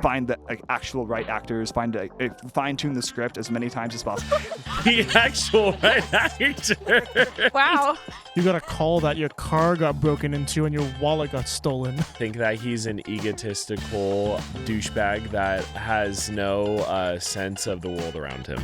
find the actual right actors, fine tune the script as many times as possible. The actual right actor. Wow. You got a call that your car got broken into and your wallet got stolen. Think that he's an egotistical douchebag that has no sense of the world around him.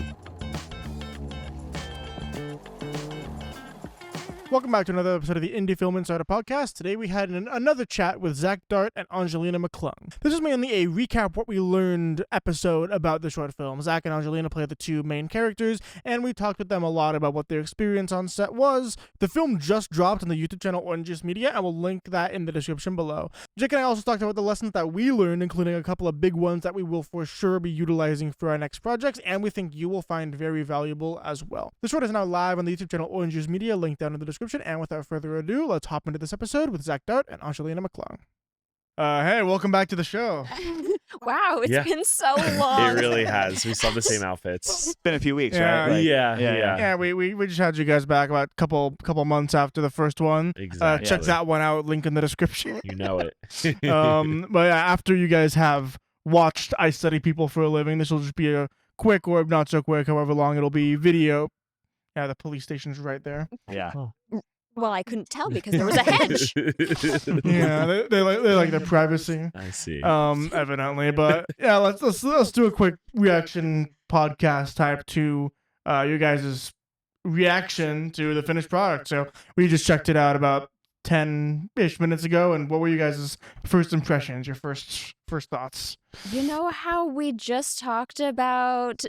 Welcome back to another episode of the IndieFilm Insider podcast. Today we had another chat with Zach Dart and Angelina McClung. This is mainly a recap what we learned episode about the short film. Zach and Angelina play the two main characters, and we talked with them a lot about what their experience on set was. The film just dropped on the YouTube channel OrangeJuice Media, and we'll link that in the description below. Jake and I also talked about the lessons that we learned, including a couple of big ones that we will for sure be utilizing for our next projects, and we think you will find very valuable as well. The short is now live on the YouTube channel OrangeJuice Media, link down in the description. And without further ado, let's hop into this episode with Zach Dart and Angelina McClung. Hey, welcome back to the show. Wow, it's been so long. It really has. We saw the same outfits. It's been a few weeks, Yeah. right? Like, Yeah. We just had you guys back about a couple months after the first one. Exactly. Check that one out, link in the description. You know it. But yeah, after you guys have watched I Study People for a Living, this will just be a quick or not so quick, however long it'll be, video. Yeah, the police station's right there. Yeah. Well, I couldn't tell because there was a hedge. Yeah, they like their privacy. I see. Evidently, but yeah, let's do a quick reaction podcast type to your guys' reaction to the finished product. So we just checked it out about 10-ish minutes ago, and what were you guys' first impressions, your first thoughts? You know how we just talked about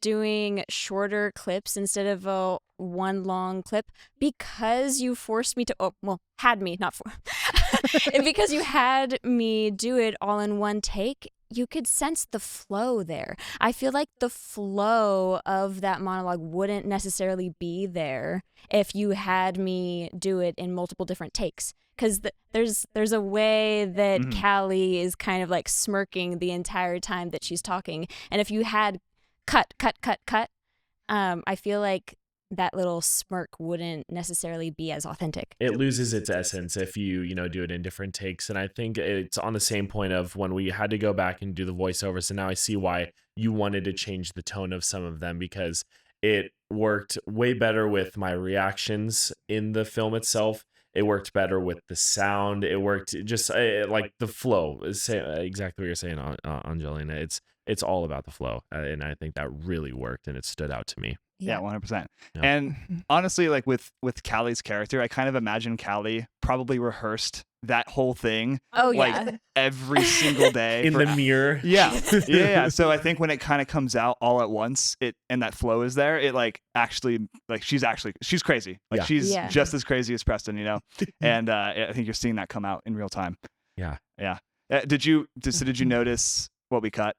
doing shorter clips instead of a one long clip? Because you forced me to, because you had me do it all in one take, you could sense the flow there. I feel like the flow of that monologue wouldn't necessarily be there if you had me do it in multiple different takes. Because there's a way that Callie is kind of like smirking the entire time that she's talking. And if you had cut, I feel like that little smirk wouldn't necessarily be as authentic. It loses its essence if you do it in different takes. And I think it's on the same point of when we had to go back and do the voiceovers. And now I see why you wanted to change the tone of some of them, because it worked way better with my reactions in the film itself. It worked better with the sound. It worked just like the flow. Exactly what you're saying, Angelina. It's all about the flow. And I think that really worked, and it stood out to me. Yeah, 100%. Yeah. And honestly, like with Callie's character, I kind of imagine Callie probably rehearsed that whole thing like every single day in the mirror. Yeah. So I think when it kind of comes out all at once, and that flow is there, it like actually like she's crazy. Like she's just as crazy as Preston, And I think you're seeing that come out in real time. Yeah. Did you notice what we cut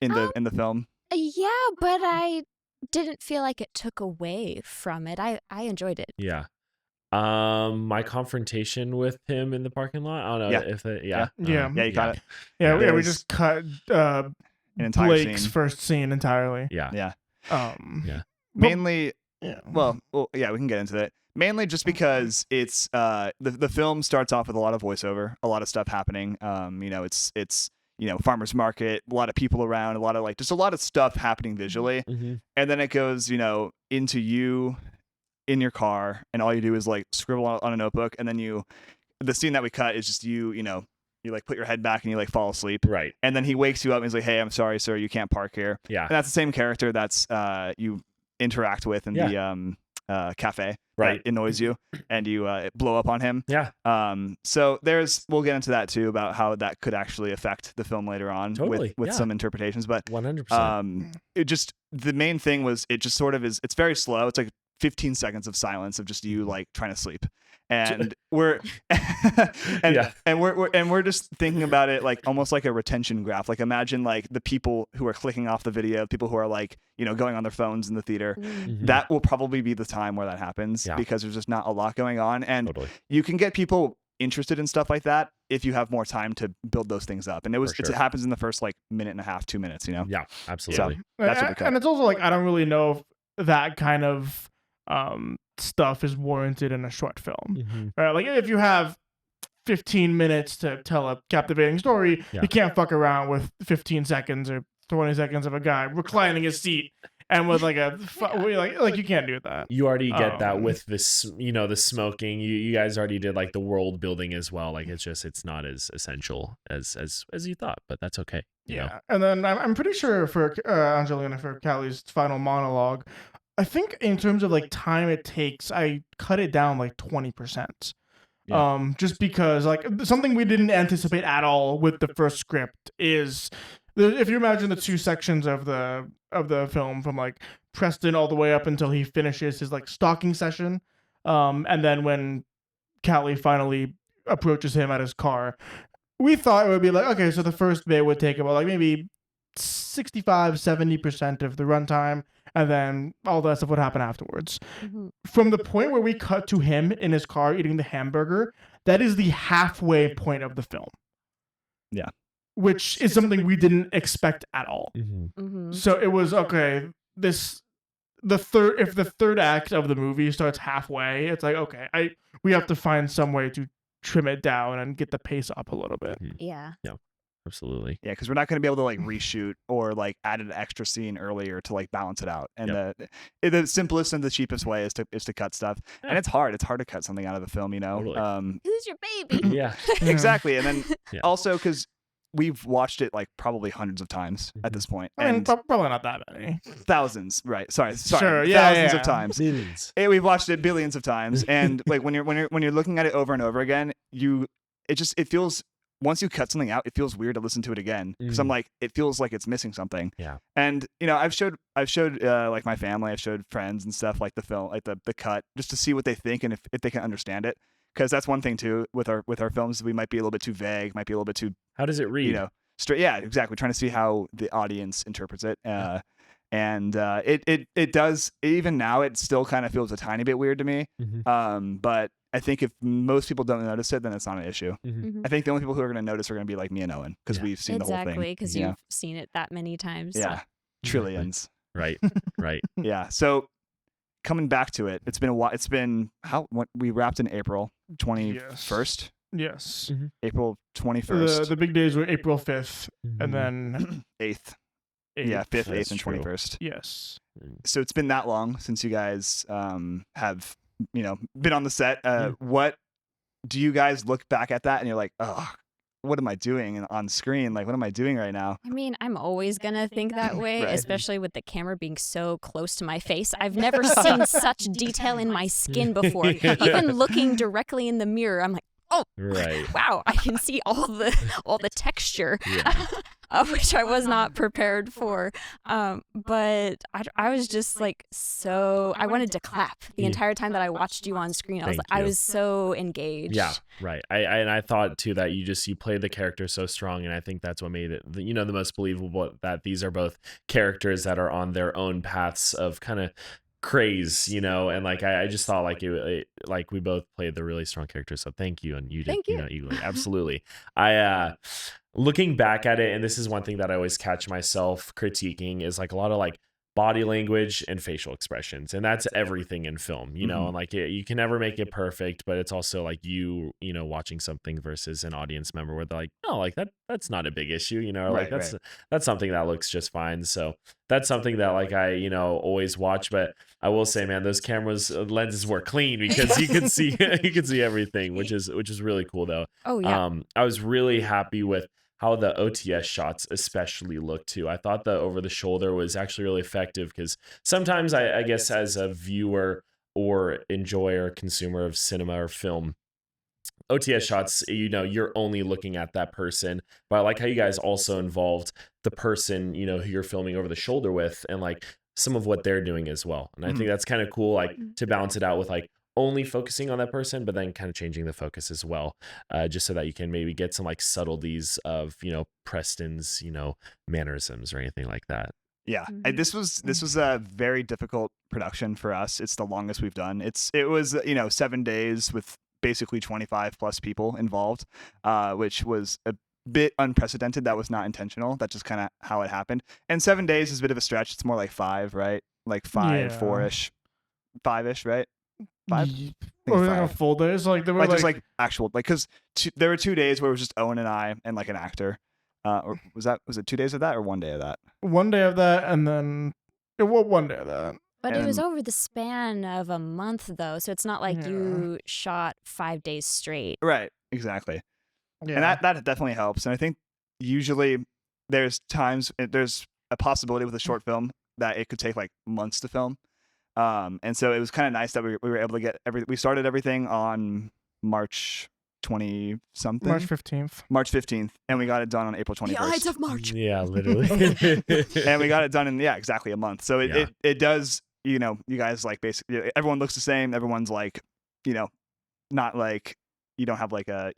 in the film? Yeah, but I didn't feel like it took away from it. I enjoyed it. Yeah. My confrontation with him in the parking lot. I don't know if it, you got it. Yeah, we just cut an entire Blake's scene. first scene entirely. Yeah. Mainly, well, we can get into that. Mainly just because it's the film starts off with a lot of voiceover, a lot of stuff happening. It's farmer's market, a lot of people around, a lot of stuff happening visually. And then it goes, into you in your car, and all you do is like scribble on a notebook, and then the scene that we cut is just you like put your head back and you like fall asleep. Right. And then he wakes you up and he's like, "Hey, I'm sorry, sir, you can't park here." Yeah. And that's the same character that's you interact with in the cafe. Right. That annoys you, and you blow up on him. Yeah. So we'll get into that too, about how that could actually affect the film later on with some interpretations. But 100%. The main thing was, it just sort of is, it's very slow. It's like 15 seconds of silence of just you like trying to sleep. And we're we're just thinking about it like almost like a retention graph. Like imagine like the people who are clicking off the video, people who are like, going on their phones in the theater. That will probably be the time where that happens, because there's just not a lot going on. And you can get people interested in stuff like that if you have more time to build those things up. And it happens in the first like minute and a half, 2 minutes, Yeah, absolutely. So that's what we cut. And it's also like, I don't really know if that kind of stuff is warranted in a short film. Right? Like if you have 15 minutes to tell a captivating story. Yeah. You can't fuck around with 15 seconds or 20 seconds of a guy reclining his seat and with like like you can't do that. You already get that with this, you know, the smoking. You guys already did like the world building as well. Like it's not as essential as you thought, but that's okay. You know? And then I'm pretty sure for Angelina, for Callie's final monologue, I think in terms of like time it takes, I cut it down like 20%. Yeah. Just because like something we didn't anticipate at all with the first script is, if you imagine the two sections of the film from like Preston all the way up until he finishes his like stalking session, and then when Callie finally approaches him at his car, we thought it would be like, okay, so the first bit would take about like maybe 65-70% of the runtime, and then all that stuff would happen afterwards. Mm-hmm. From the point where we cut to him in his car eating the hamburger, that is the halfway point of the film. Yeah. Which is something we didn't expect at all. Mm-hmm. So it was, okay, if the third act of the movie starts halfway, it's like, okay, we have to find some way to trim it down and get the pace up a little bit. Yeah. Absolutely. Yeah, because we're not going to be able to like reshoot or like add an extra scene earlier to like balance it out. And the simplest and the cheapest way is to cut stuff. Yeah. And it's hard. It's hard to cut something out of the film, you know. Totally. Who's your baby? Yeah. Exactly. And then Yeah. also because we've watched it like probably hundreds of times at this point. I mean, And probably not that many. thousands, right? Sorry, Sure, yeah, thousands yeah. of times. Millions. We've watched it billions of times, and like when you're looking at it over and over again, it feels, once you cut something out, it feels weird to listen to it again because I'm like, it feels like it's missing something. Yeah. And you know, I've showed like my family, I've showed friends and stuff like the film, like the cut, just to see what they think and if they can understand it. Because that's one thing too with our films, we might be a little bit too vague, might be a little bit too, How does it read? you know, straight. Yeah, exactly. Trying to see how the audience interprets it. And it does, even now it still kind of feels a tiny bit weird to me. But I think if most people don't notice it, then it's not an issue. I think the only people who are going to notice are going to be like me and Owen because we've seen the whole thing. Exactly, because you've seen it that many times. Yeah, trillions. Right. Yeah. So coming back to it, it's been a while. It's been we wrapped in April 21st. Yes. April 21st. The big days were April 5th and then 8th. Yeah, 5th, 8th, and true. 21st. Yes. So it's been that long since you guys have, you know, been on the set. What do you guys look back at that and you're like, oh, what am I doing on screen? Like, what am I doing right now? I mean, I'm always going to think that way, Right. especially with the camera being so close to my face. I've never seen such detail in my skin before. Even looking directly in the mirror, I'm like, oh, Right. wow, I can see all the texture, which I was not prepared for. But I was just like, I wanted to clap the entire time that I watched you on screen. I was so engaged. Yeah, right. I thought too that you played the character so strong, and I think that's what made it, the most believable, that these are both characters that are on their own paths of kind of craze, and like I just thought like like we both played the really strong characters, so thank you. And you did, equally. Absolutely. I looking back at it, and this is one thing that I always catch myself critiquing, is like a lot of like body language and facial expressions, and that's everything in film, and like you can never make it perfect, but it's also like you watching something versus an audience member where they're like, no, like that's not a big issue, like that's something that looks just fine. So that's something that like I always watch. But I will say, man, those lenses were clean because you can see everything, which is really cool though. Oh yeah. I was really happy with how the OTS shots especially look too. I thought the over the shoulder was actually really effective because sometimes I guess as a viewer or enjoyer, consumer of cinema or film, OTS shots, you're only looking at that person. But I like how you guys also involved the person, who you're filming over the shoulder with, and like some of what they're doing as well. And I think that's kind of cool, like to balance it out with like only focusing on that person, but then kind of changing the focus as well, just so that you can maybe get some like subtleties of, Preston's, mannerisms or anything like that. Yeah, this was a very difficult production for us. It's the longest we've done. It was 7 days with basically 25 plus people involved, which was a bit unprecedented. That was not intentional. That's just kind of how it happened. And 7 days is a bit of a stretch. It's more like 5, right? Like 5, 4-ish, 5-ish, right? 5. Or like a full day. So like there were like just like actual because there were 2 days where it was just Owen and I and like an actor. Or was it 2 days of that or 1 day of that? 1 day of that, and then 1 day of that. But it was over the span of a month, though, so it's not like you shot 5 days straight. Right, exactly. Yeah. And that definitely helps. And I think usually there's a possibility with a short film that it could take like months to film. And so it was kind of nice that we were able to get we started everything on March 20 something. March 15th. And we got it done on April 21st. The Ides of March. Yeah, literally. And we got it done in exactly a month. So it does, you guys like basically everyone looks the same. Everyone's like, not like you don't have like a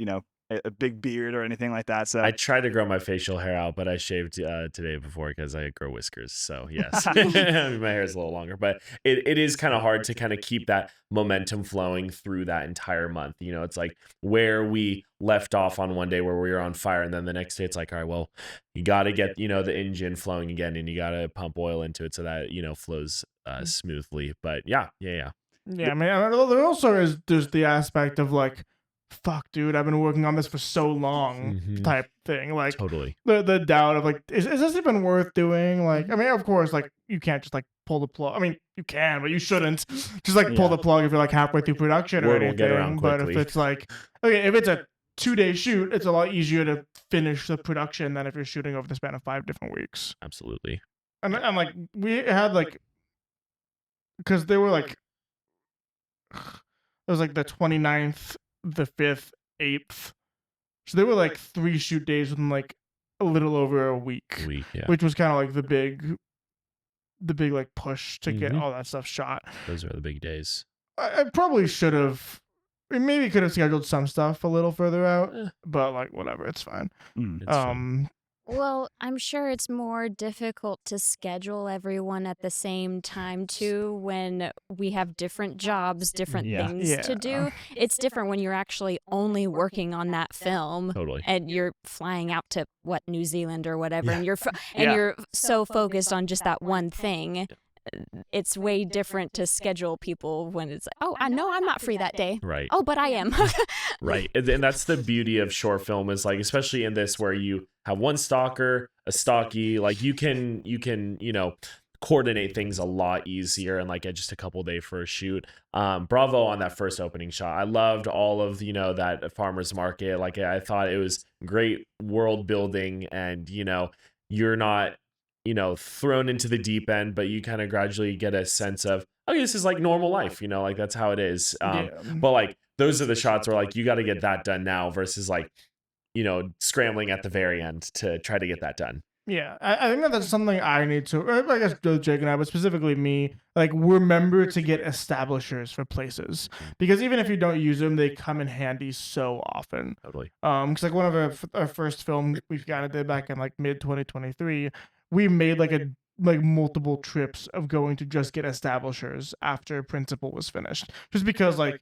big beard or anything like that. So I tried to grow my facial hair out, but I shaved today before because I grow whiskers. So yes, I mean, my hair is a little longer, but it is kind of hard to kind of keep that momentum flowing through that entire month. It's like where we left off on one day where we were on fire, and then the next day it's like, all right, well, you got to get the engine flowing again, and you got to pump oil into it so that flows smoothly. But yeah. I mean, there also there's the aspect of like, fuck, dude, I've been working on this for so long type thing. Like, totally. The doubt of like, is this even worth doing? Like, I mean, of course, like you can't just like pull the plug. I mean, you can, but you shouldn't just like pull the plug if you're like halfway through production or anything. But if it's like, okay, if it's a 2-day shoot, it's a lot easier to finish the production than if you're shooting over the span of 5 different weeks. Absolutely. And like we had like, because they were like, it was like the 29th, the 5th, 8th. So they were like 3 shoot days within like a little over a week, which was kind of like the big like push to get all that stuff shot. Those are the big days. I probably should have, maybe could have scheduled some stuff a little further out, but like whatever, it's fine. It's fine. Well, I'm sure it's more difficult to schedule everyone at the same time, too, when we have different jobs, different things to do. It's different when you're actually only working on that film. Totally. And you're flying out to, New Zealand or whatever, and you're so focused on just that one thing. It's way different to schedule people when it's like, oh, I know I'm not free that day. Right. Oh, but I am. Right. And that's the beauty of short film is like, especially in this where you have one stalker, a stocky, like you can, coordinate things a lot easier and like just a couple day for a shoot. Bravo on that first opening shot. I loved all of, that farmer's market. Like I thought it was great world building and, you're not, thrown into the deep end, but you kind of gradually get a sense of, okay, this is like normal life, like that's how it is. But like, those are the shots where like, you got to get that done now versus like, scrambling at the very end to try to get that done. Yeah, I think that's something I need to, I guess Jake and I, but specifically me, like remember to get establishers for places. Because even if you don't use them, they come in handy so often. Totally. Because like one of our first film we kind of did back in like mid-2023, we made like multiple trips of going to just get establishers after Principal was finished. Just because like,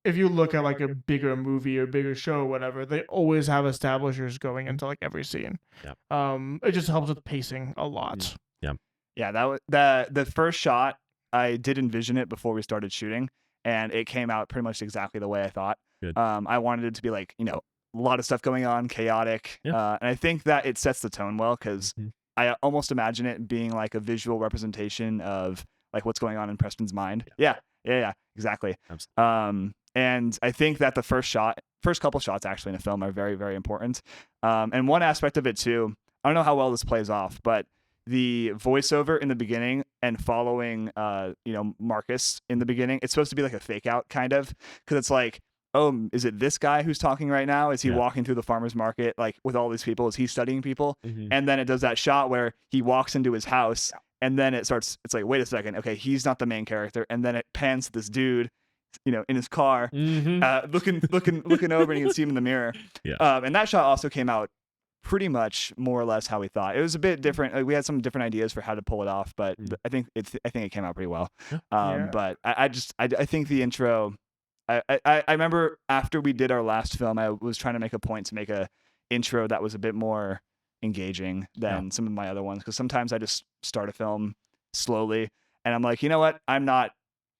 if you look at like a bigger movie or bigger show or whatever, they always have establishers going into like every scene. Yeah. It just helps with pacing a lot. Yeah, that was the first shot. I did envision it before we started shooting, and it came out pretty much exactly the way I thought. Good. I wanted it to be like, a lot of stuff going on, chaotic. And I think that it sets the tone well because I almost imagine it being like a visual representation of like what's going on in Preston's mind. Yeah, exactly. Absolutely. And I think that the first couple shots actually in a film are very, very important. And one aspect of it too, I don't know how well this plays off, but the voiceover in the beginning and following, Marcus in the beginning, it's supposed to be like a fake out kind of, because it's like, oh, is it this guy who's talking right now? Is he walking through the farmer's market like with all these people? Is he studying people? And then it does that shot where he walks into his house and then it's like, wait a second, okay, he's not the main character. And then it pans to this dude, in his car, looking over, and you can see him in the mirror. And that shot also came out pretty much more or less how we thought. It was a bit different. Like, we had some different ideas for how to pull it off, but I think it came out pretty well. But I think the intro. I remember after we did our last film, I was trying to make a point to make a intro that was a bit more engaging than some of my other ones, because sometimes I just start a film slowly and I'm like, you know what, I'm not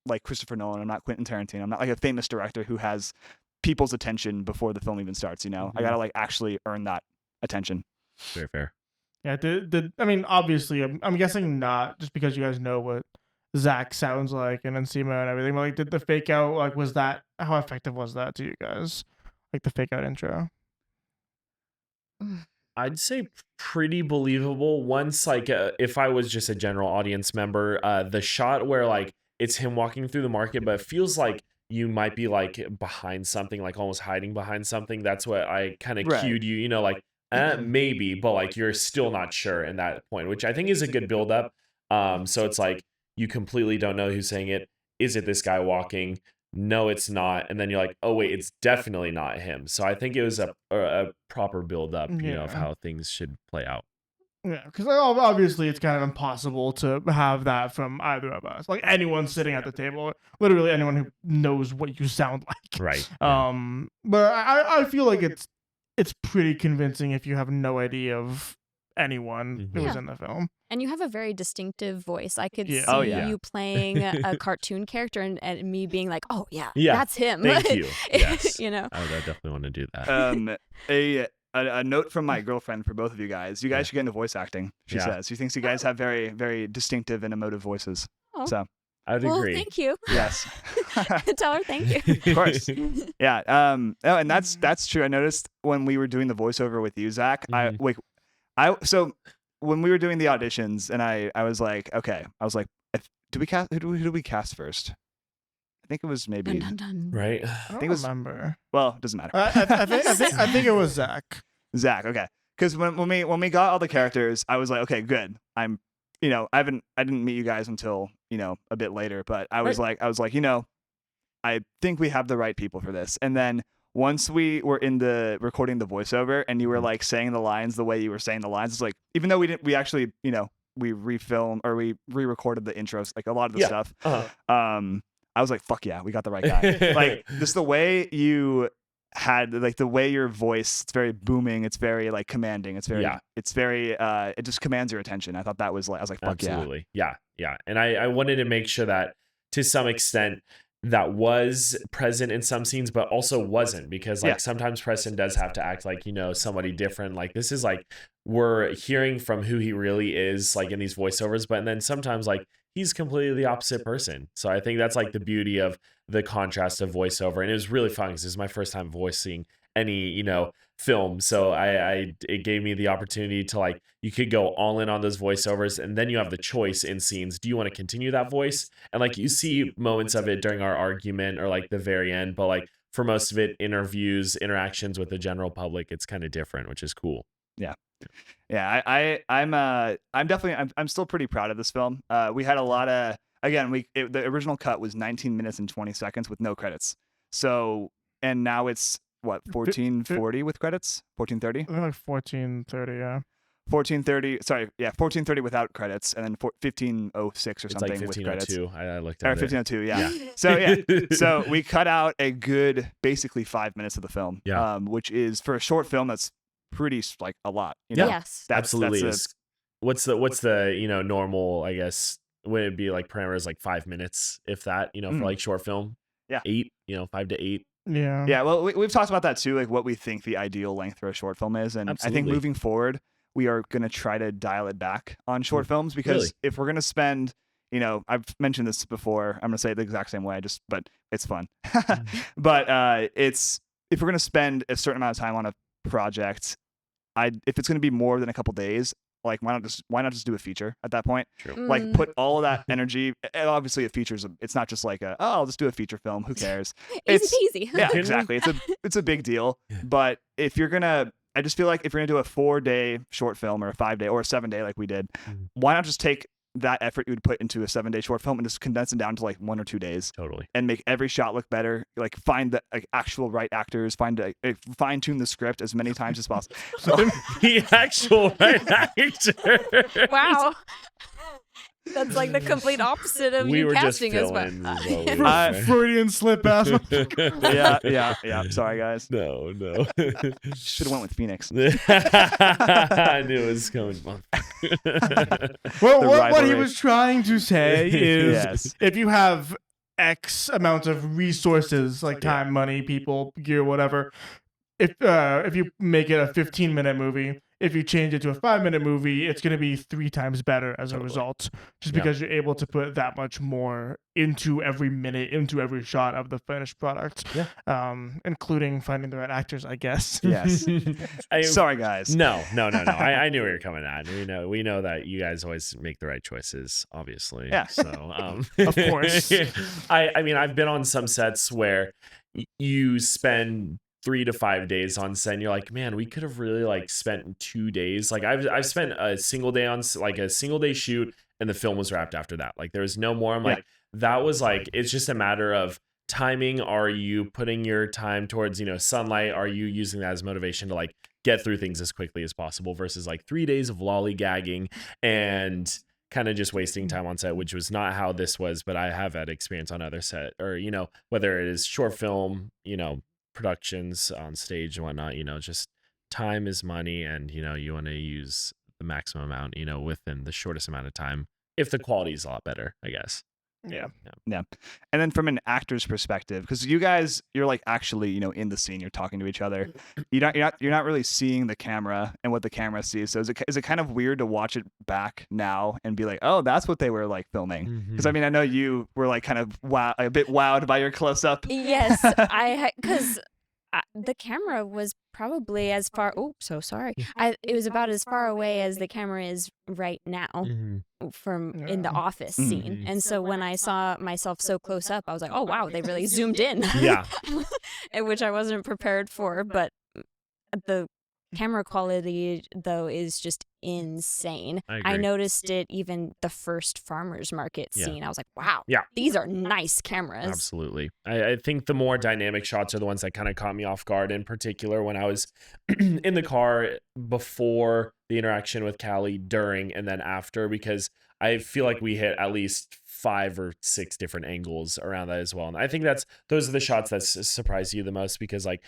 like Christopher Nolan. I'm not Quentin Tarantino. I'm not like a famous director who has people's attention before the film even starts. You know, I gotta like actually earn that attention. Very fair. Yeah, I mean, obviously, I'm guessing not, just because you guys know what Zach sounds like and Enzima and everything. But like, did the fake out, like, how effective was that to you guys? Like the fake out intro? I'd say pretty believable. Once, like, if I was just a general audience member, the shot where like it's him walking through the market, but it feels like you might be like behind something, like almost hiding behind something. That's what I kind of cued you, you know, like maybe, but like you're still not sure in that point, which I think is a good build up. So it's like you completely don't know who's saying it. Is it this guy walking? No, it's not. And then you're like, oh wait, it's definitely not him. So I think it was a proper build up, you know, of how things should play out. Yeah, because obviously it's kind of impossible to have that from either of us. Like anyone sitting at the table, literally anyone who knows what you sound like. Right. But I feel like it's pretty convincing if you have no idea of anyone who was in the film. And you have a very distinctive voice. I could see you playing a cartoon character and me being like, oh yeah, that's him. Thank you. Yes. You know, I definitely want to do that. A note from my girlfriend for both of you guys. You guys should get into voice acting. She says she thinks you guys have very, very distinctive and emotive voices. Oh. So I would agree. Thank you. Yes. Tell her thank you. Of course. Yeah. And that's true. I noticed when we were doing the voiceover with you, Zach. So when we were doing the auditions, and I was like, okay, who do we cast first? I think it was maybe Dun, dun, dun. Right. I don't remember. Well, it doesn't matter. I think it was Zach. Zach, okay. Because when we got all the characters, I was like, okay, good. I didn't meet you guys until a bit later, but I was like, I think we have the right people for this. And then once we were in the recording the voiceover, and you were like saying the lines the way you were saying the lines, it's like, even though we actually we refilmed or we re-recorded the intros, like a lot of the stuff. I was like, fuck yeah, we got the right guy. Like just the way you had, like the way your voice, it's very booming, it's very like commanding, it's very it just commands your attention. I thought that was like, I was like, fuck absolutely. Yeah. And I wanted to make sure that to some extent that was present in some scenes, but also wasn't, because like sometimes Preston does have to act like, somebody different. Like this is like, we're hearing from who he really is, like in these voiceovers, but then sometimes like he's completely the opposite person. So I think that's like the beauty of the contrast of voiceover. And it was really fun because this is my first time voicing any, film. So it gave me the opportunity to like, you could go all in on those voiceovers, and then you have the choice in scenes. Do you want to continue that voice? And like, you see moments of it during our argument or like the very end, but like for most of it, interviews, interactions with the general public, it's kind of different, which is cool. Yeah. I'm still pretty proud of this film. We had a lot of, the original cut was 19 minutes and 20 seconds with no credits. So, and now it's what, 1440 with credits? 1430? I think like 1430, yeah. 1430 without credits, and then 1506 or it's something like with credits. I looked at it. 1502, yeah. So we cut out a good, basically 5 minutes of the film, which is for a short film that's pretty like a lot. Yes, absolutely. What's the normal, I guess, would it be like parameters like 5 minutes, if that, for like short film? 8, 5 to 8. Yeah. Well, we've talked about that too, like what we think the ideal length for a short film is, and I think moving forward, we are going to try to dial it back on short films, because if we're going to spend, I've mentioned this before, I'm going to say it the exact same way, but it's fun. But if we're going to spend a certain amount of time on a project, if it's going to be more than a couple days, like why not just do a feature at that point? True. Like put all of that energy. Obviously, a feature's it's not just like I'll just do a feature film. Who cares? Easy peasy. Yeah, exactly. It's a big deal. But if you're gonna, I just feel like if you're gonna do a 4-day short film or a 5-day or a 7-day like we did, why not just take that effort you would put into a 7-day short film and just condense it down to like 1 or 2 days, totally, and make every shot look better. Like find the actual right actors, fine tune the script as many times as possible. The actual right actor. Wow. That's like the complete opposite of you casting us. Freudian slip ass. Yeah. Sorry, guys. No. Should have went with Phoenix. I knew it was coming. Well, what he was trying to say is, if you have X amount of resources, like time, money, people, gear, whatever. If you make it a 15-minute movie, if you change it to a 5-minute movie, it's going to be 3 times better as a result, just because you're able to put that much more into every minute, into every shot of the finished product, including finding the right actors, I guess. Yes. Sorry, guys. No. I knew where you're coming at. We know that you guys always make the right choices, obviously. Yeah. So, of course. I mean, I've been on some sets where you spend 3 to 5 days on set and you're like, man, we could have really like spent 2 days. Like I've spent a single day on like a single day shoot and the film was wrapped after that. Like there was no more. I'm like, that was like, it's just a matter of timing. Are you putting your time towards, sunlight? Are you using that as motivation to like get through things as quickly as possible versus like 3 days of lollygagging and kind of just wasting time on set, which was not how this was, but I have had experience on other set or, whether it is short film, productions on stage and whatnot, just time is money and, you want to use the maximum amount, within the shortest amount of time if the quality is a lot better, I guess. Yeah. And then from an actor's perspective, because you guys, you're like actually, in the scene, you're talking to each other. You're not really seeing the camera and what the camera sees. So is it kind of weird to watch it back now and be like, oh, that's what they were like filming? Because I mean, I know you were like kind of a bit wowed by your close up. Yes, because the camera was probably as far. Oh, so sorry. It was about as far away as the camera is right now from in the office scene. And so when I saw myself so close up, I was like, oh wow, they really zoomed in. Yeah. Which I wasn't prepared for, but the camera quality though is just insane. I noticed it even the first farmers market scene. I was like, wow, these are nice cameras. Absolutely. I think the more dynamic shots are the ones that kind of caught me off guard, in particular when I was in the car before the interaction with Callie, during, and then after, because I feel like we hit at least 5 or 6 different angles around that as well. And I think those are the shots that surprise you the most, because like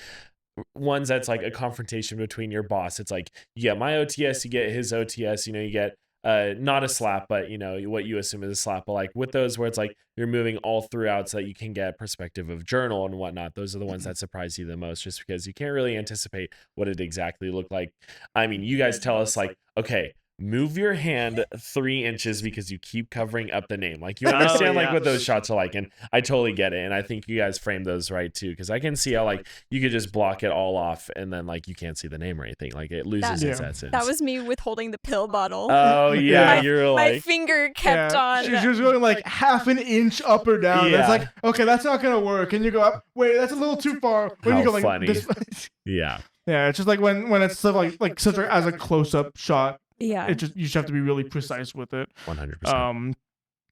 ones that's like a confrontation between your boss. It's like, you get my OTS, you get his OTS, you get not a slap, but what you assume is a slap. But like with those where it's like you're moving all throughout so that you can get perspective of journal and whatnot, those are the ones that surprise you the most, just because you can't really anticipate what it exactly looked like. I mean, you guys tell us like, okay, move your hand 3 inches because you keep covering up the name. Like you understand like what those shots are like, and I totally get it. And I think you guys framed those right too, because I can see how like you could just block it all off and then like you can't see the name or anything. Like it loses its essence. That was me withholding the pill bottle. Oh yeah, you're like my finger kept on. She was going like half an inch up or down. It's like, okay, that's not gonna work. And you go up. Wait, that's a little too far. When you go like funny. This, yeah, it's just like when it's stuff like such as a close up shot. Yeah, you just have to be really precise with it. 100%.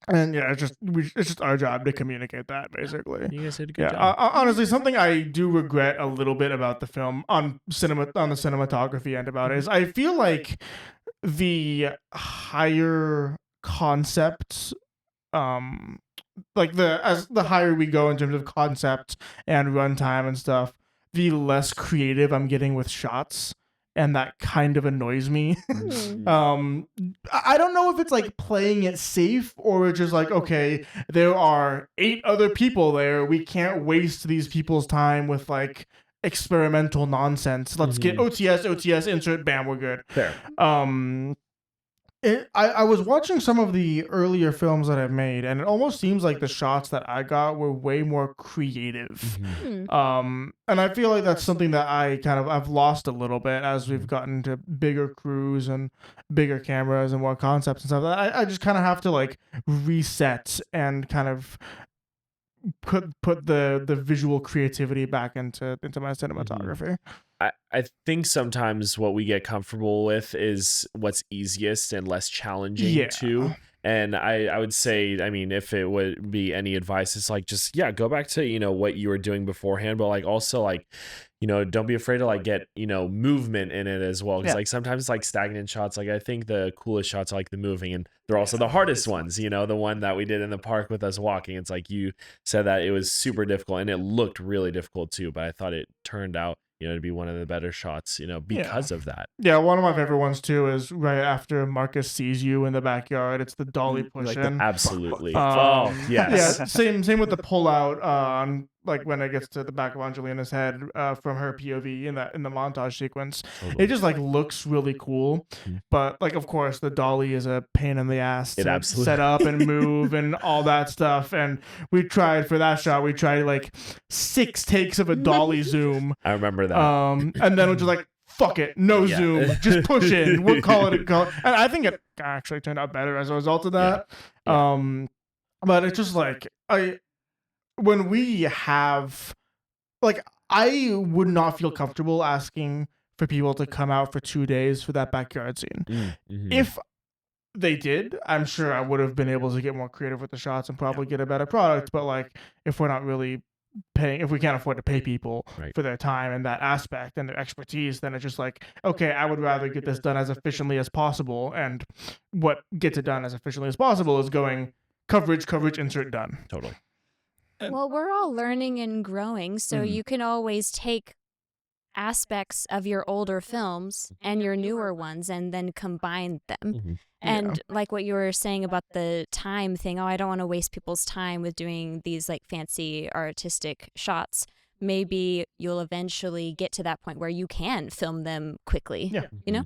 And it's just our job to communicate that, basically. You guys did a good job. Honestly, something I do regret a little bit about the film on the cinematography end about it is I feel like the higher concepts, like the higher we go in terms of concept and runtime and stuff, the less creative I'm getting with shots. And that kind of annoys me. I don't know if it's like playing it safe or it's just like, okay, there are 8 other people there. We can't waste these people's time with like experimental nonsense. Let's get OTS, insert, bam, we're good. Fair. I was watching some of the earlier films that I've made, and it almost seems like the shots that I got were way more creative. And I feel like that's something that I've lost a little bit as we've gotten to bigger crews and bigger cameras and more concepts and stuff. I just kind of have to like reset and kind of put the visual creativity back into my cinematography. I think sometimes what we get comfortable with is what's easiest and less challenging too. And I would say, I mean, if it would be any advice, it's like, just, go back to, what you were doing beforehand, but like also like, don't be afraid to like get, movement in it as well. Cause like sometimes like stagnant shots, like I think the coolest shots are like the moving, and they're also the hardest ones, the one that we did in the park with us walking. It's like you said that it was super difficult and it looked really difficult too, but I thought it turned out to be one of the better shots, because of that. Yeah, one of my favorite ones too is right after Marcus sees you in the backyard. It's the dolly push like in. Absolutely. Yeah, Yes. same with the pull out on like when it gets to the back of Angelina's head from her POV in the montage sequence. Totally. It just like looks really cool. But like of course the dolly is a pain in the ass It to absolutely- set up and move and all that stuff. And we tried for that shot, we tried like 6 takes of a dolly zoom. I remember that. And then we're just like, fuck it, no Yeah. zoom, just push in. We'll call it a go. And I think it actually turned out better as a result of that. Yeah. But it's just like when we have, like, I would not feel comfortable asking for people to come out for 2 days for that backyard scene. Mm-hmm. If they did, I'm sure I would have been able to get more creative with the shots and probably get a better product. But like, if we're not really paying, if we can't afford to pay people for their time and that aspect and their expertise, then it's just like, okay, I would rather get this done as efficiently as possible. And what gets it done as efficiently as possible is going coverage, insert, done. Totally. Well, we're all learning and growing, so you can always take aspects of your older films and your newer ones and then combine them. And like what you were saying about the time thing, I don't want to waste people's time with doing these like fancy artistic shots. Maybe you'll eventually get to that point where you can film them quickly. Yeah. You know?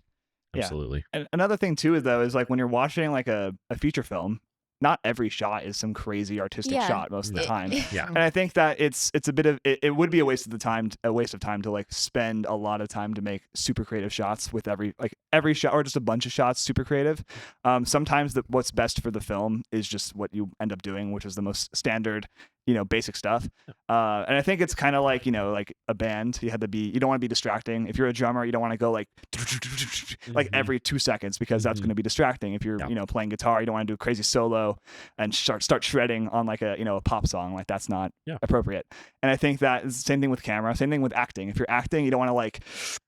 Absolutely. And another thing too is like when you're watching like a feature film, not every shot is some crazy artistic shot most of the time. Yeah. And I think that it's a bit of it would be a waste of time to like spend a lot of time to make super creative shots with every shot or just a bunch of shots super creative. Sometimes what's best for the film is just what you end up doing, which is the most standard, basic stuff. And I think it's kind of like, like a band, you don't want to be distracting. If you're a drummer, you don't want to go like every 2 seconds because that's going to be distracting. If you're, playing guitar, you don't want to do a crazy solo and start shredding on like a pop song. Like that's not appropriate. And I think that is the same thing with camera, same thing with acting. If you're acting, you don't want to like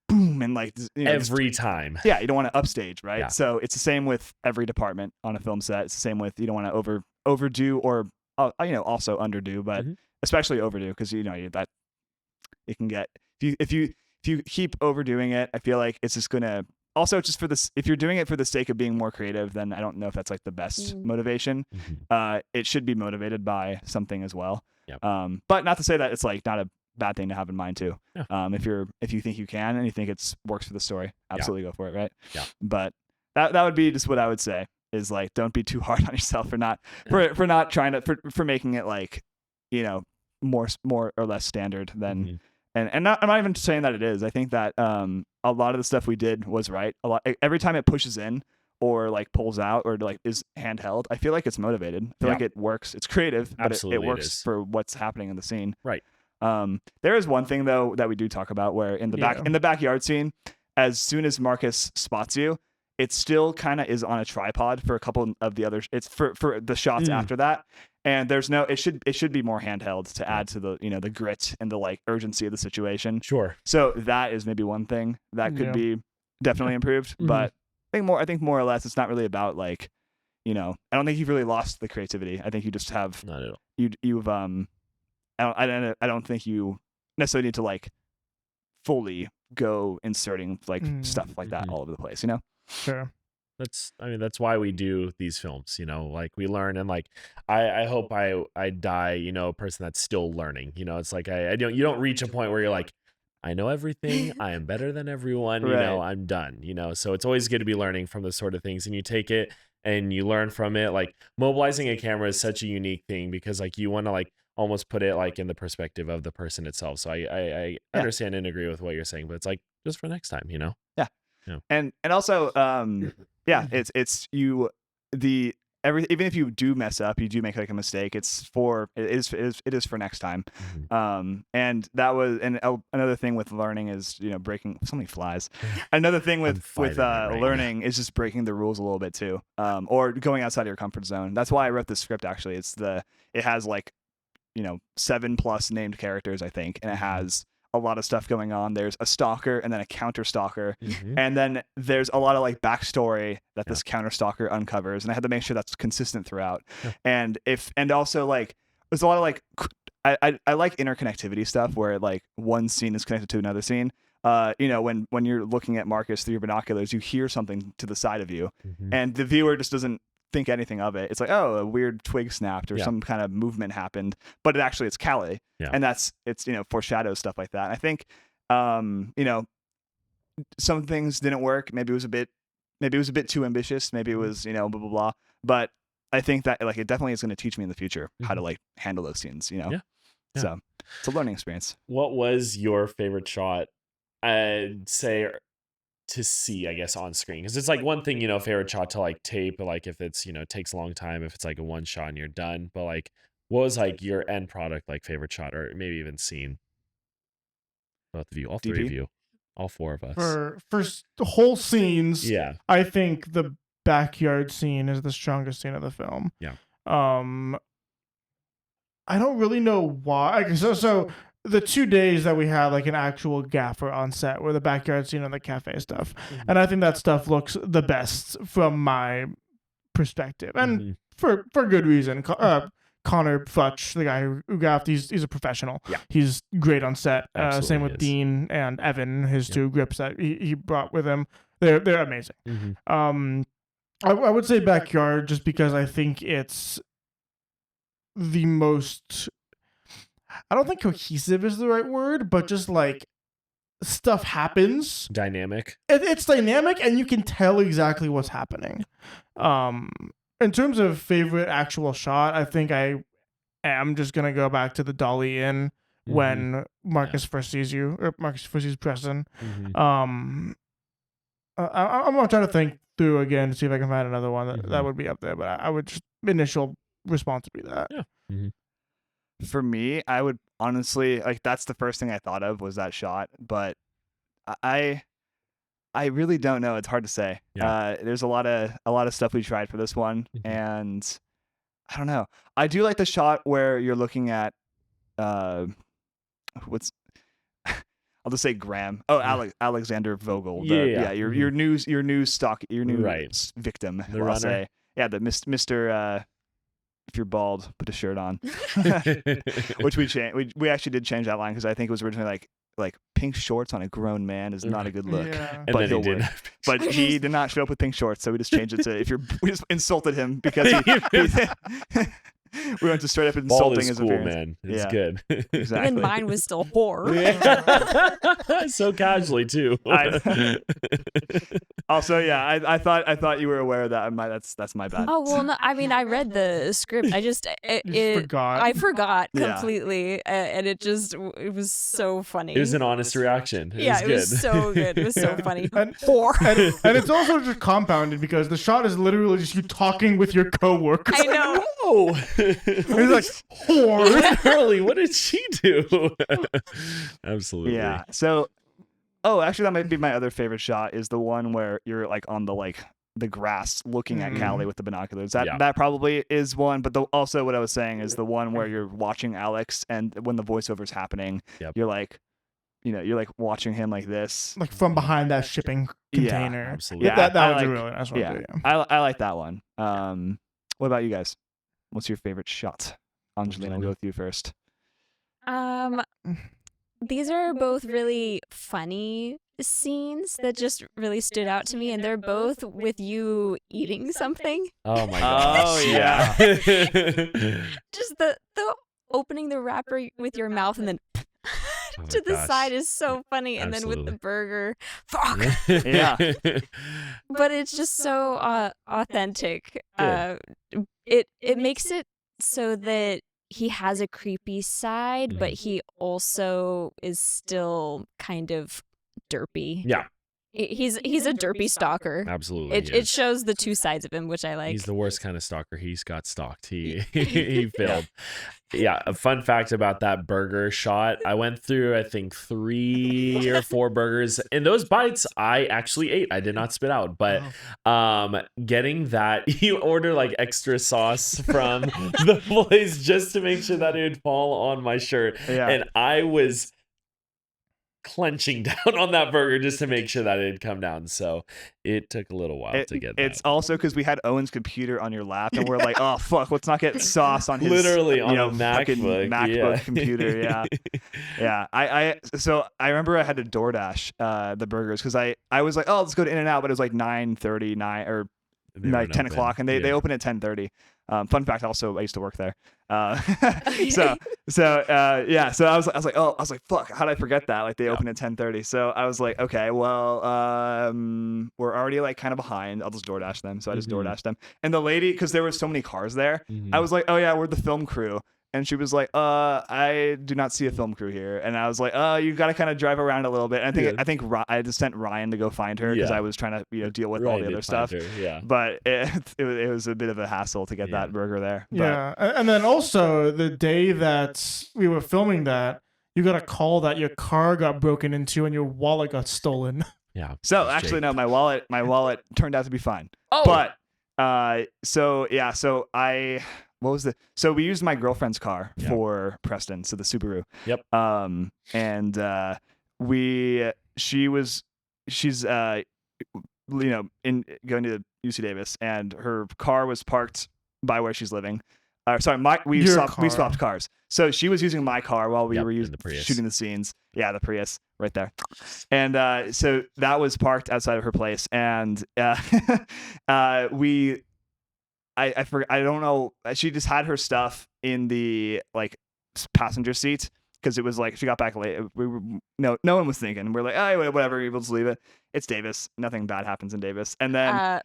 boom and like every time. Yeah, you don't want to upstage, right? Yeah. So it's the same with every department on a film set. It's the same with you don't want to overdo or also underdo, but especially overdo because that it can get if you keep overdoing it, I feel like it's just gonna. Also, just for this, if you're doing it for the sake of being more creative, then I don't know if that's like the best motivation. It should be motivated by something as well. Yep. But not to say that it's like not a bad thing to have in mind too. Yeah. If you think you can and you think it's works for the story, absolutely go for it, right? Yeah. But that would be just what I would say is like don't be too hard on yourself for not trying to for making it like more or less standard than. And I'm not even saying that it is. I think that a lot of the stuff we did was right. Every time it pushes in or like pulls out or like is handheld, I feel like it's motivated. I feel like it works. It's creative, but it works for what's happening in the scene. Right. There is one thing though that we do talk about where in the backyard scene, as soon as Marcus spots you, it still kind of is on a tripod for a couple of the others. It's for the shots after that. And there's it should be more handheld to add to the, the grit and the like urgency of the situation. Sure. So that is maybe one thing that could be definitely improved. But I think more or less it's not really about like, I don't think you've really lost the creativity. I think you just have not at all. You've I don't think you necessarily need to like fully go inserting like stuff like that all over the place, Sure. That's why we do these films, like we learn and like I hope I die, a person that's still learning. It's like you don't reach a point where you're like, I know everything, I am better than everyone, I'm done, so it's always good to be learning from those sort of things and you take it and you learn from it. Like mobilizing a camera is such a unique thing because like you want to like almost put it like in the perspective of the person itself. So I understand and agree with what you're saying, but it's like just for next time, Yeah. And also it's you even if you do mess up, you do make like a mistake, it is for next time. And that was another thing with learning is breaking so many flies. Another thing with learning is just breaking the rules a little bit too, or going outside of your comfort zone. That's why I wrote this script. Actually, it has like 7+ named characters, I think, and it has a lot of stuff going on. There's a stalker and then a counter stalker, and then there's a lot of like backstory that this counter stalker uncovers, and I had to make sure that's consistent throughout. And also like there's a lot of like I like interconnectivity stuff where like one scene is connected to another scene. You know, when you're looking at Marcus through your binoculars, you hear something to the side of you, and the viewer just doesn't think anything of it. It's like, oh, a weird twig snapped or some kind of movement happened, but it's Callie, and it's you know, foreshadows stuff like that. And I think you know, some things didn't work. Maybe it was a bit too ambitious. Maybe it was, you know, blah blah blah. But I think that like it definitely is going to teach me in the future how to like handle those scenes. You know, so it's a learning experience. What was your favorite shot? I'd say to see, I guess, on screen, because it's like one thing, you know, favorite shot to like tape, like if it's, you know, takes a long time, if it's like a one shot and you're done. But like, what was like your end product, like favorite shot, or maybe even scene? Both of you, all three of you, all four of us. For whole scenes, yeah, I think the backyard scene is the strongest scene of the film. Yeah. I don't really know why. So the 2 days that we had like an actual gaffer on set were the backyard scene and the cafe stuff. And I think that stuff looks the best from my perspective. And for good reason. Connor Futch, the guy who gaffed, he's a professional. Yeah. He's great on set. Same with is. Dean and Evan, his two grips that he brought with him. They're amazing. I would say backyard just because I think it's the most, I don't think cohesive is the right word, but just like stuff happens. Dynamic. It's dynamic and you can tell exactly what's happening. In terms of favorite actual shot, I think I am just going to go back to the Dolly Inn when Marcus first sees you, or Marcus first sees Preston. I'm trying to think through again to see if I can find another one that would be up there, but I would just, initial response would be that. Yeah. For me, I would honestly, like, that's the first thing I thought of was that shot, but I really don't know. It's hard to say. There's a lot of stuff we tried for this one, and I don't know. I do like the shot where you're looking at what's I'll just say Graham. Oh, Alexander Vogel. Your new victim. The runner. Say. Yeah, the Mr. If you're bald, put a shirt on. Which we changed. We actually did change that line because I think it was originally like pink shorts on a grown man is not a good look. Yeah. But he did not show up with pink shorts, so we just changed it to we just insulted him because we went to straight up insulting his cool, appearance. Man. It's good. Exactly. Even mine was still whore. So casually too. Also, yeah, I thought you were aware of that. That's my bad. Oh well, no, I mean, I read the script. I just forgot. I forgot completely, and it was so funny. It was an honest reaction. It was so good. It was so funny. And it's also just compounded because the shot is literally just you talking with your coworker. I know. Oh, he's like, whore. Early, what did she do? Absolutely. Yeah. So, actually, that might be my other favorite shot. Is the one where you're like on the grass looking at Callie with the binoculars. That probably is one. But also, what I was saying is the one where you're watching Alex, and when the voiceover's happening, you're like, you're like watching him like this, like from behind that shipping container. Yeah, absolutely. That was a really nice one. Yeah, I like that one. What about you guys? What's your favorite shot? Angelina, I'll go with you first. These are both really funny scenes that just really stood out to me, and they're both with you eating something. Oh my gosh. Oh yeah. Just the opening the wrapper with your mouth and then to the side is so funny. And then with the burger, fuck. Yeah. But it's just so authentic. It makes it so that he has a creepy side, but he also is still kind of derpy. Yeah. He's a derpy stalker. Absolutely. It shows the two sides of him, which I like. He's the worst kind of stalker. He's got stalked. He failed. Yeah. A fun fact about that burger shot. I went through, I think, 3 or 4 burgers. And those bites I actually ate. I did not spit out. But getting that, you order like extra sauce from the place just to make sure that it would fall on my shirt. Yeah. And I was clenching down on that burger just to make sure that it had come down. So it took a little while to get that. It's also because we had Owen's computer on your lap, and we're like, oh fuck, let's not get sauce on his literally on a MacBook computer. So I remember I had to DoorDash the burgers because I was like, oh, let's go to In-N-Out, but it was like 9:39 or like 10 o'clock, and they open at 10:30. Fun fact, also I used to work there. So I was like, fuck, how did I forget that? Like they open at 10:30. So I was like, okay, well, we're already like kind of behind. I'll just DoorDash them. So I just DoorDashed them. And the lady, because there were so many cars there, I was like, oh yeah, we're the film crew. And she was like, I do not see a film crew here. And I was like, you got to kind of drive around a little bit. And I think I just sent Ryan to go find her because I was trying to deal with all the other stuff. But it was a bit of a hassle to get that burger there. Yeah. And then also the day that we were filming that, you got a call that your car got broken into and your wallet got stolen. Yeah. So actually, no, my wallet turned out to be fine. Oh. But so we used my girlfriend's car for Preston, so the Subaru. Yep. She's in going to UC Davis, and her car was parked by where she's living. We swapped cars. So she was using my car while we were shooting the scenes. Yeah, the Prius right there. And so that was parked outside of her place, and I forgot. I don't know. She just had her stuff in the like passenger seat because it was like she got back late. No one was thinking. We're like, oh, whatever. We'll just leave it. It's Davis. Nothing bad happens in Davis. And then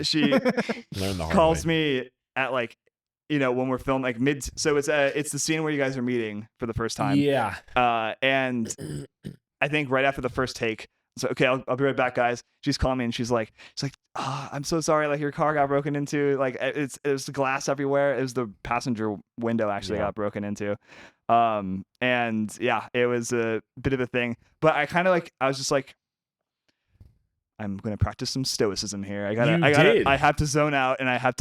she calls me at like when we're filming like mid. So it's the scene where you guys are meeting for the first time. Yeah. And I think right after the first take. So okay, I'll be right back, guys. She's calling me and she's like, I'm so sorry. Like your car got broken into. Like there's glass everywhere. It was the passenger window actually got broken into. And yeah, it was a bit of a thing. But I was just like, I'm gonna practice some stoicism here. I have to zone out, and I have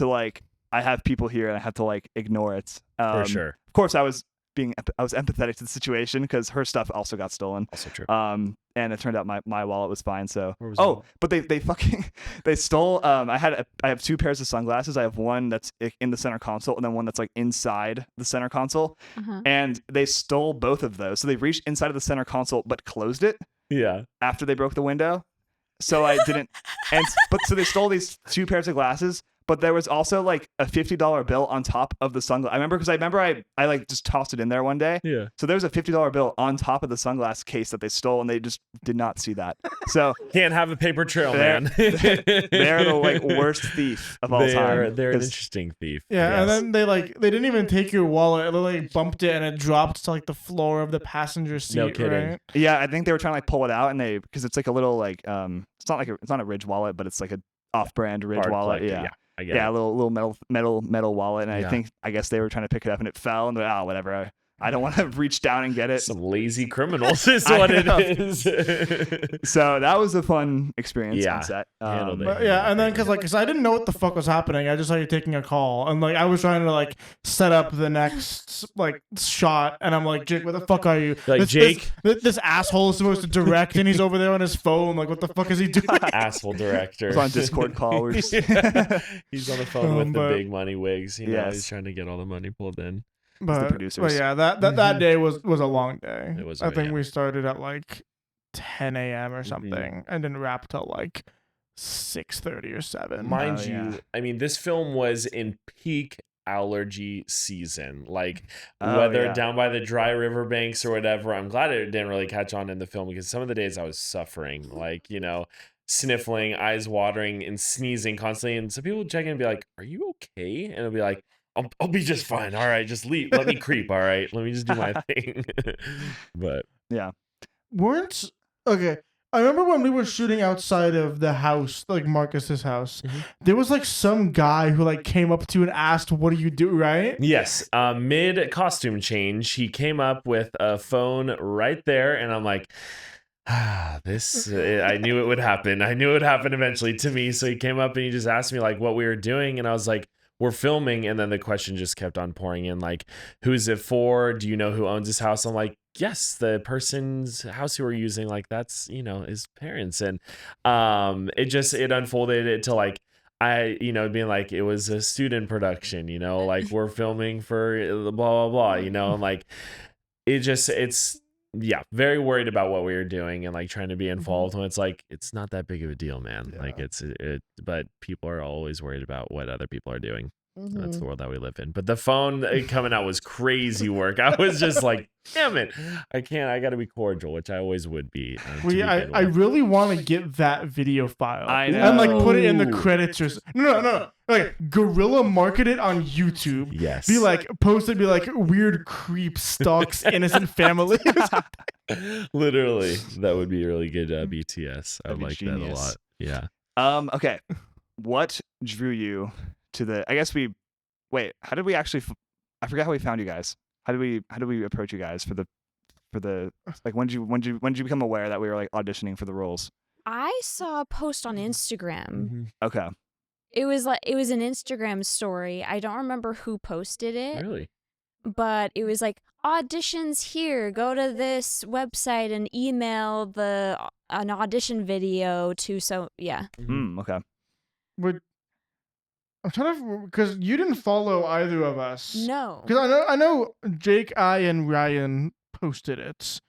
have people here, and I have to like ignore it. For sure. Of course, I was empathetic to the situation because her stuff also got stolen. Also true. And it turned out my wallet was fine. So but they stole. I have two pairs of sunglasses. I have one that's in the center console and then one that's like inside the center console. And they stole both of those. So they reached inside of the center console but closed it. Yeah. After they broke the window. So I didn't. So they stole these two pairs of glasses. But there was also like a $50 bill on top of the sunglasses. I remember I like just tossed it in there one day. Yeah. So there was a $50 bill on top of the sunglass case that they stole, and they just did not see that. So can't have a paper trail, man. They're the like worst thief of all time. They're an interesting thief. Yeah, yes. And then they didn't even take your wallet. They like bumped it and it dropped to like the floor of the passenger seat. No kidding. Right? Yeah, I think they were trying to like pull it out, and because it's like a little like it's not a Ridge wallet, but it's like a off-brand Ridge wallet. Yeah. A little metal wallet, and I guess they were trying to pick it up and it fell, and they're like, whatever. I don't want to reach down and get it. Some lazy criminals is what it is. So that was a fun experience on set. And then because I didn't know what the fuck was happening, I just saw you taking a call, and like I was trying to like set up the next like shot, and I'm like, Jake, where the fuck are you? Jake, this asshole is supposed to direct, and he's over there on his phone. Like, what the fuck is he doing? Asshole director. It's on Discord call. We're just... He's on the phone with the big money wigs. He's trying to get all the money pulled in. The producers. But yeah, that day was a long day. It was. I think we started at like 10 a.m. or something, and didn't wrap till like 6:30 or 7. Mind you, I mean, this film was in peak allergy season. Like whether down by the dry riverbanks or whatever. I'm glad it didn't really catch on in the film because some of the days I was suffering, like sniffling, eyes watering, and sneezing constantly. And some people would check in and be like, "Are you okay?" And it'll be like, I'll be just fine. All right, just leave. Let me creep. All right, let me just do my thing. But yeah, okay. I remember when we were shooting outside of the house, like Marcus's house. There was like some guy who like came up to you and asked, "What do you do?" Right? Yes. Mid costume change, he came up with a phone right there, and I'm like, this. I knew it would happen. I knew it would happen eventually to me. So he came up and he just asked me like what we were doing, and I was like, we're filming, and then the question just kept on pouring in, like, who's it for? Do you know who owns this house? I'm like, yes, the person's house who we're using, like, that's, you know, his parents. And it unfolded into like, being like, it was a student production, you know, like we're filming for blah, blah, blah, you know, and like, it's very worried about what we were doing and like trying to be involved when it's like, it's not that big of a deal, man. Yeah. Like but people are always worried about what other people are doing. Mm-hmm. That's the world that we live in. But the phone coming out was crazy work. I was just like, damn it. I got to be cordial, which I always would be. I really want to get that video file. I know. And like put it in the credits or no. Like guerrilla market it on YouTube. Yes. Be like, post it, be like, weird creep stalks innocent families. Literally. That would be really good BTS. I That'd be like genius. that a lot. Yeah. Okay. What drew you to how did we actually I forgot how we found you guys. How do we approach you guys for the like when did you become aware that we were like auditioning for the roles? I saw a post on Instagram. Mm-hmm. Okay. It was an Instagram story. I don't remember who posted it. Really? But it was like, auditions here. Go to this website and email an audition video to yeah. Okay. I'm trying to, because you didn't follow either of us. No. Because I know Jake, I, and Ryan posted it.